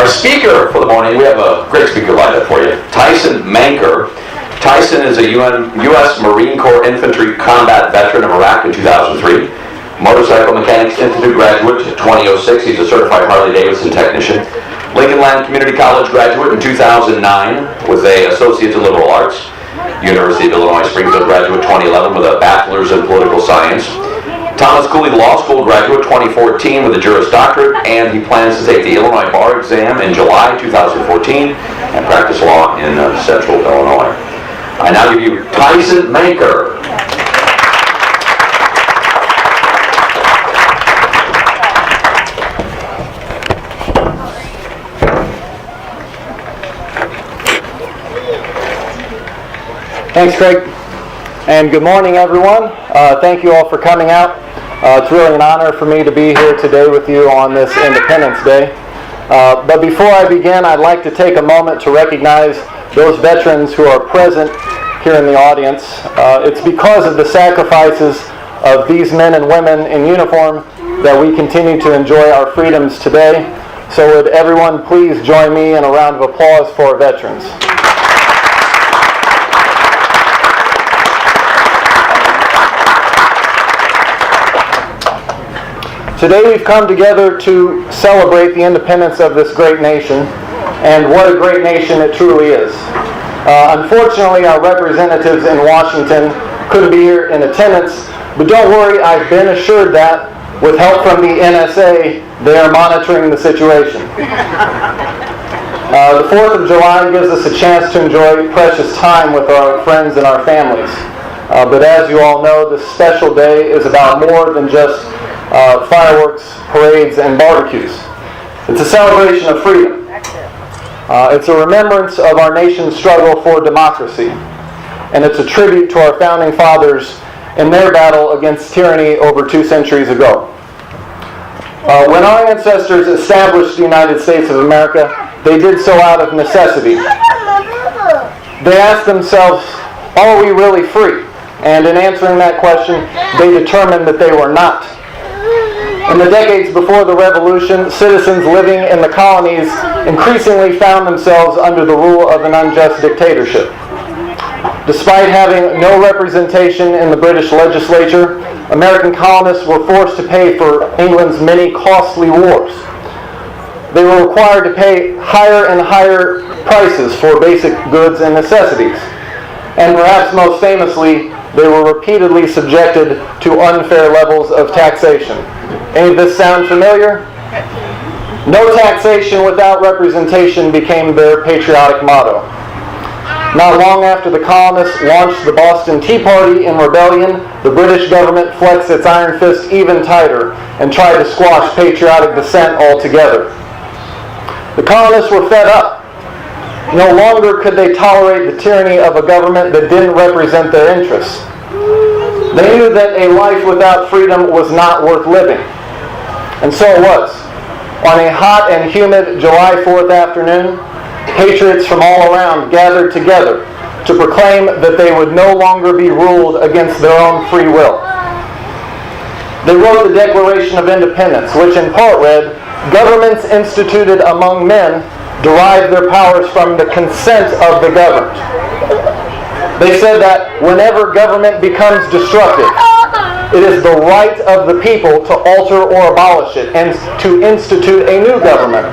Our speaker for the morning, we have a great speaker lined up for you, Tyson Manker. Tyson is a U.S. Marine Corps Infantry combat veteran of Iraq in 2003. Motorcycle Mechanics Institute graduate in 2006. He's a certified Harley-Davidson technician. Lincoln Land Community College graduate in 2009 with an Associate's in Liberal Arts. University of Illinois Springfield graduate 2011 with a Bachelor's in Political Science. Thomas Cooley Law School graduate 2014 with a Juris Doctorate, and he plans to take the Illinois Bar exam in July 2014 and practice law in Central Illinois. I now give you Tyson Manker. Thanks, Craig, and good morning, everyone. Thank you all for coming out. It's really an honor for me to be here today with you on this Independence Day. But before I begin, I'd like to take a moment to recognize those veterans who are present here in the audience. It's because of the sacrifices of these men and women in uniform that we continue to enjoy our freedoms today. So would everyone please join me in a round of applause for our veterans. Today we've come together to celebrate the independence of this great nation, and what a great nation it truly is. Unfortunately, our representatives in Washington couldn't be here in attendance, but don't worry, I've been assured that, with help from the NSA, they are monitoring the situation. The 4th of July gives us a chance to enjoy precious time with our friends and our families. But as you all know, this special day is about more than just fireworks, parades, and barbecues. It's a celebration of freedom. It's a remembrance of our nation's struggle for democracy. And it's a tribute to our founding fathers in their battle against tyranny over 2 centuries ago. When our ancestors established the United States of America, they did so out of necessity. They asked themselves, are we really free? And in answering that question, they determined that they were not. In the decades before the Revolution, citizens living in the colonies increasingly found themselves under the rule of an unjust dictatorship. Despite having no representation in the British legislature, American colonists were forced to pay for England's many costly wars. They were required to pay higher and higher prices for basic goods and necessities. And perhaps most famously, they were repeatedly subjected to unfair levels of taxation. Any of this sound familiar? No taxation without representation became their patriotic motto. Not long after the colonists launched the Boston Tea Party in rebellion, the British government flexed its iron fist even tighter and tried to squash patriotic dissent altogether. The colonists were fed up. No longer could they tolerate the tyranny of a government that didn't represent their interests. They knew that a life without freedom was not worth living. And so it was. On a hot and humid July 4th afternoon, patriots from all around gathered together to proclaim that they would no longer be ruled against their own free will. They wrote the Declaration of Independence, which in part read, "Governments instituted among men derive their powers from the consent of the governed." They said that whenever government becomes destructive, it is the right of the people to alter or abolish it and to institute a new government.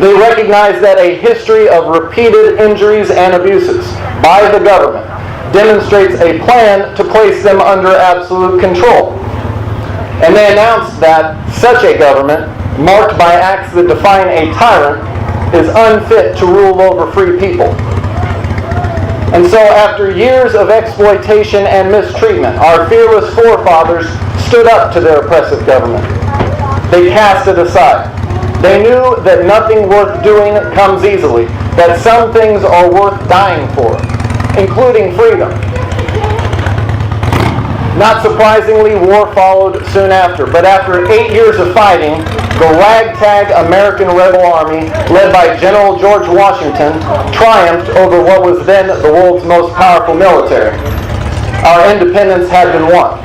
They recognize that a history of repeated injuries and abuses by the government demonstrates a plan to place them under absolute control. And they announced that such a government, marked by acts that define a tyrant, is unfit to rule over free people. And so after years of exploitation and mistreatment, our fearless forefathers stood up to their oppressive government. They cast it aside. They knew that nothing worth doing comes easily, that some things are worth dying for, including freedom. Not surprisingly, war followed soon after, but after 8 years of fighting, the ragtag American rebel army, led by General George Washington, triumphed over what was then the world's most powerful military. Our independence had been won.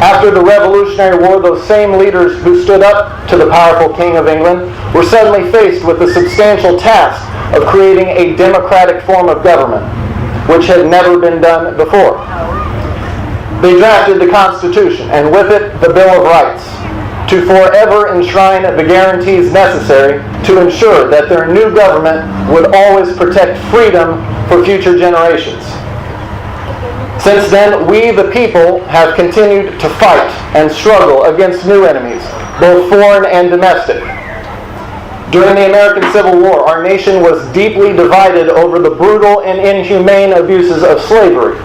After the Revolutionary War, those same leaders who stood up to the powerful King of England were suddenly faced with the substantial task of creating a democratic form of government, which had never been done before. They drafted the Constitution, and with it, the Bill of Rights, to forever enshrine the guarantees necessary to ensure that their new government would always protect freedom for future generations. Since then, we, the people, have continued to fight and struggle against new enemies, both foreign and domestic. During the American Civil War, our nation was deeply divided over the brutal and inhumane abuses of slavery.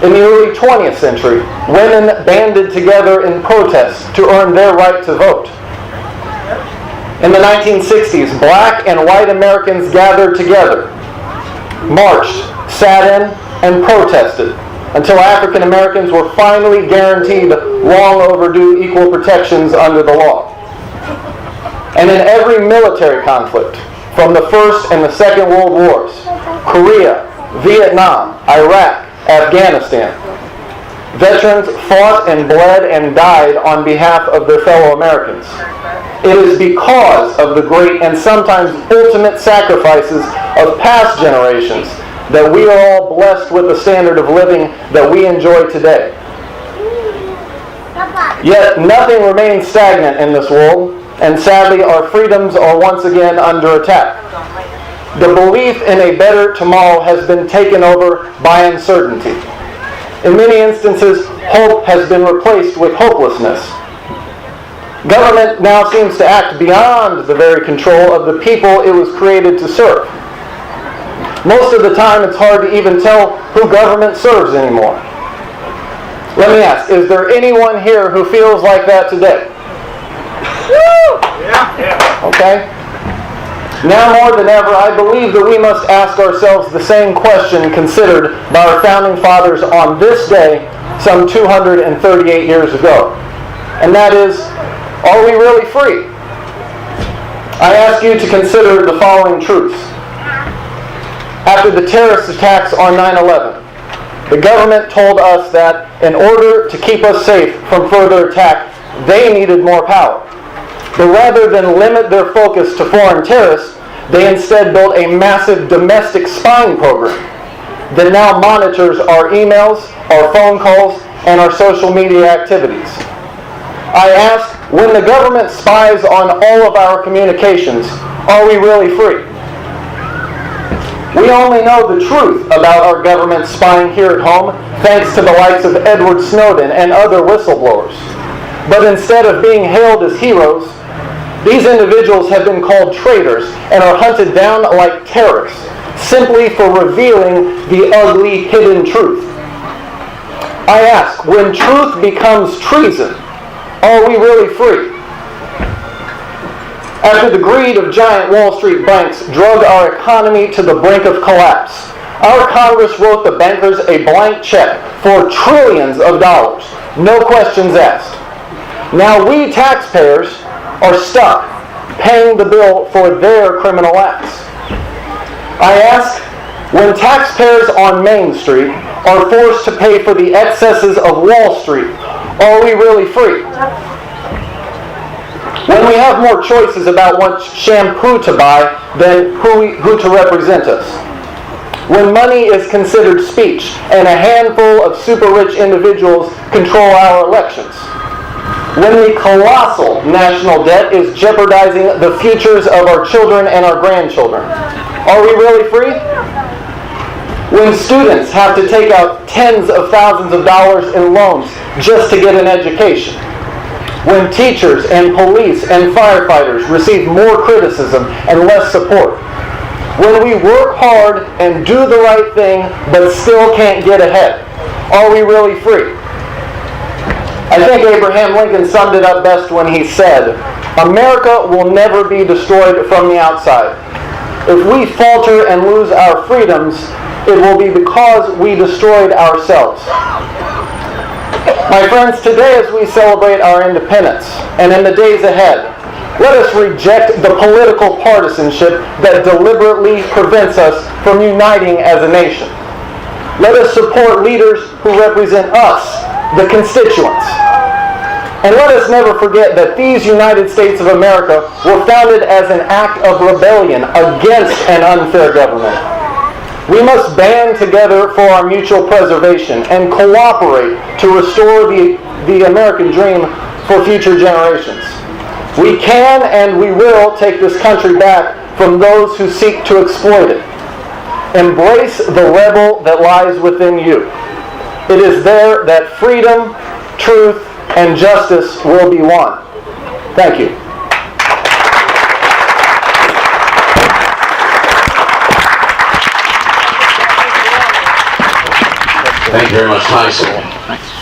In the early 20th century, women banded together in protest to earn their right to vote. In the 1960s, black and white Americans gathered together, marched, sat in, and protested until African Americans were finally guaranteed long overdue equal protections under the law. And in every military conflict, from the First and the Second World Wars, Korea, Vietnam, Iraq, Afghanistan, veterans fought and bled and died on behalf of their fellow Americans. It is because of the great and sometimes ultimate sacrifices of past generations that we are all blessed with the standard of living that we enjoy today. Yet nothing remains stagnant in this world, and sadly our freedoms are once again under attack. The belief in a better tomorrow has been taken over by uncertainty. In many instances, hope has been replaced with hopelessness. Government now seems to act beyond the very control of the people it was created to serve. Most of the time, it's hard to even tell who government serves anymore. Let me ask, is there anyone here who feels like that today? Yeah. Okay. Now more than ever, I believe that we must ask ourselves the same question considered by our founding fathers on this day some 238 years ago. And that is, are we really free? I ask you to consider the following truths. After the terrorist attacks on 9/11, the government told us that in order to keep us safe from further attack, they needed more power. But rather than limit their focus to foreign terrorists, they instead built a massive domestic spying program that now monitors our emails, our phone calls, and our social media activities. I ask, when the government spies on all of our communications, are we really free? We only know the truth about our government spying here at home thanks to the likes of Edward Snowden and other whistleblowers. But instead of being hailed as heroes, these individuals have been called traitors and are hunted down like terrorists, simply for revealing the ugly hidden truth. I ask, when truth becomes treason, are we really free? After the greed of giant Wall Street banks drug our economy to the brink of collapse, our Congress wrote the bankers a blank check for trillions of dollars, no questions asked. Now we taxpayers are stuck paying the bill for their criminal acts. I ask, when taxpayers on Main Street are forced to pay for the excesses of Wall Street, are we really free? When we have more choices about what shampoo to buy than who to represent us. When money is considered speech and a handful of super rich individuals control our elections. When the colossal national debt is jeopardizing the futures of our children and our grandchildren. Are we really free? When students have to take out tens of thousands of dollars in loans just to get an education. When teachers and police and firefighters receive more criticism and less support. When we work hard and do the right thing but still can't get ahead. Are we really free? I think Abraham Lincoln summed it up best when he said, America will never be destroyed from the outside. If we falter and lose our freedoms, it will be because we destroyed ourselves. My friends, today as we celebrate our independence, and in the days ahead, let us reject the political partisanship that deliberately prevents us from uniting as a nation. Let us support leaders who represent us the constituents. And let us never forget that these United States of America were founded as an act of rebellion against an unfair government. We must band together for our mutual preservation and cooperate to restore the American dream for future generations. We can and we will take this country back from those who seek to exploit it. Embrace the rebel that lies within you. It is there that freedom, truth, and justice will be won. Thank you. Thank you very much, Tyson.